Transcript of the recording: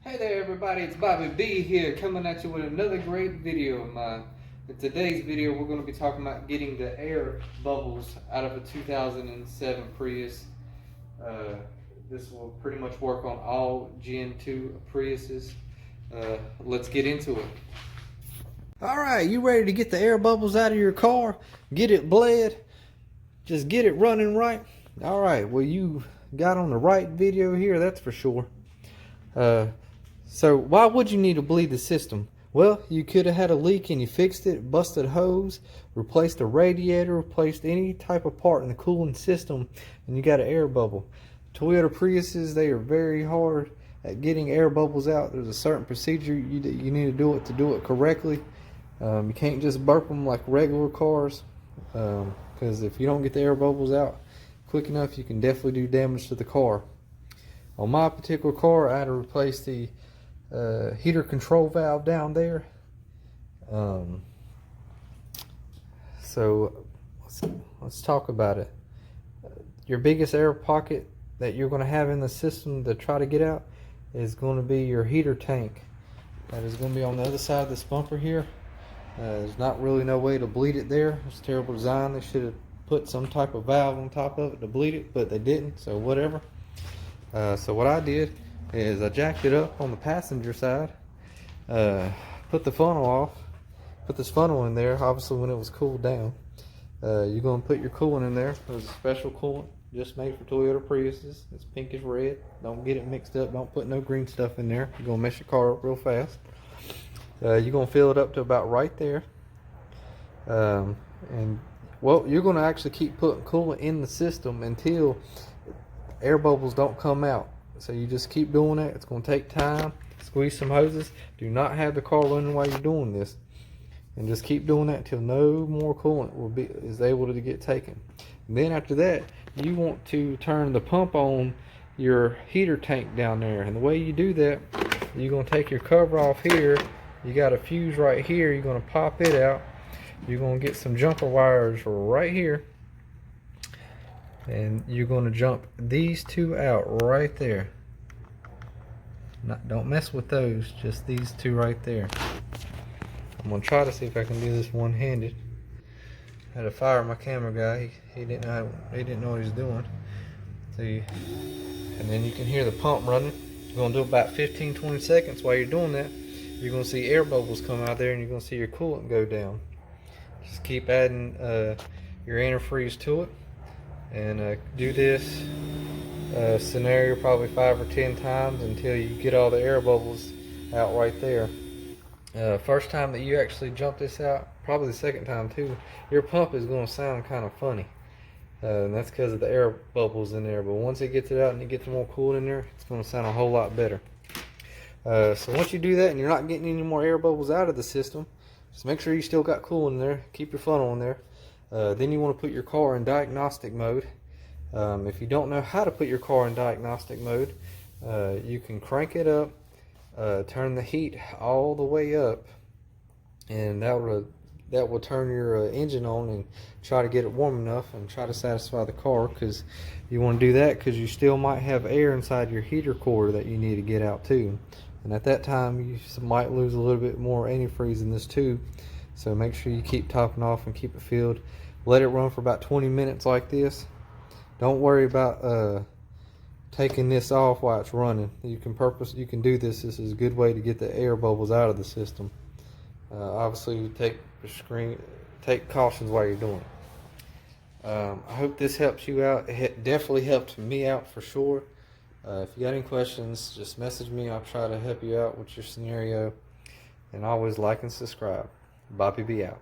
Hey there everybody, it's Bobby B here coming at you with another great video of mine. In today's video we're going to be talking about getting the air bubbles out of a 2007 Prius. This will pretty much work on all Gen 2 Priuses. Let's get into it. Alright, you ready to get the air bubbles out of your car? Get it bled? Just get it running right? Alright, well you got on the right video here, that's for sure. So why would you need to bleed the system? Well, you could have had a leak and you fixed it, busted hose, replaced a radiator, replaced any type of part in the cooling system, and you got an air bubble. Toyota Priuses, they are very hard at getting air bubbles out. There's a certain procedure you need to do it correctly. You can't just burp them like regular cars, because if you don't get the air bubbles out quick enough, you can definitely do damage to the car. On my particular car, I had to replace the heater control valve down there. So let's talk about it. Your biggest air pocket that you're going to have in the system to try to get out is going to be your heater tank. That is going to be on the other side of this bumper here. There's not really no way to bleed it there. It's a terrible design. They should have put some type of valve on top of it to bleed it, but they didn't, so whatever. So what I did is I jacked it up on the passenger side, put the funnel off, put this funnel in there, obviously when it was cooled down. You're going to put your coolant in there. There's a special coolant just made for Toyota Priuses. It's pinkish red. Don't get it mixed up. Don't put no green stuff in there. You're going to mess your car up real fast. You're going to fill it up to about right there. And well, you're going to actually keep putting coolant in the system until air bubbles don't come out. So you just keep doing that. It's going to take time. Squeeze some hoses. Do not have the car running while you're doing this, and just keep doing that until no more coolant is able to get taken. And then after that, you want to turn the pump on your heater tank down there. And the way you do that, you're going to take your cover off here. You got a fuse right here. You're going to pop it out. You're going to get some jumper wires right here, and you're going to jump these two out right there. Don't mess with those, just these two right there. I'm going to try to see if I can do this one-handed. I had to fire my camera guy. He didn't know what he was doing. See, and then you can hear the pump running. You're going to do about 15-20 seconds. While you're doing that, you're going to see air bubbles come out there, and you're going to see your coolant go down. Just keep adding your antifreeze to it, and do this scenario probably 5 or 10 times until you get all the air bubbles out right there. First time that you actually jump this out, probably the second time too, your pump is going to sound kind of funny, and that's because of the air bubbles in there. But once it gets it out and you get some more coolant in there, it's going to sound a whole lot better. So once you do that and you're not getting any more air bubbles out of the system, just make sure you still got coolant in there. Keep your funnel in there. Then you want to put your car in diagnostic mode. If you don't know how to put your car in diagnostic mode, you can crank it up, turn the heat all the way up, and that will turn your engine on and try to get it warm enough and try to satisfy the car, because you want to do that because you still might have air inside your heater core that you need to get out too. And at that time you might lose a little bit more antifreeze in this tube, so make sure you keep topping off and keep it filled. Let it run for about 20 minutes like this. Don't worry about taking this off while it's running. You can do this. This is a good way to get the air bubbles out of the system. Obviously, take cautions while you're doing it. I hope this helps you out. It definitely helped me out for sure. If you got any questions, just message me. I'll try to help you out with your scenario. And always like and subscribe. Bobby B out.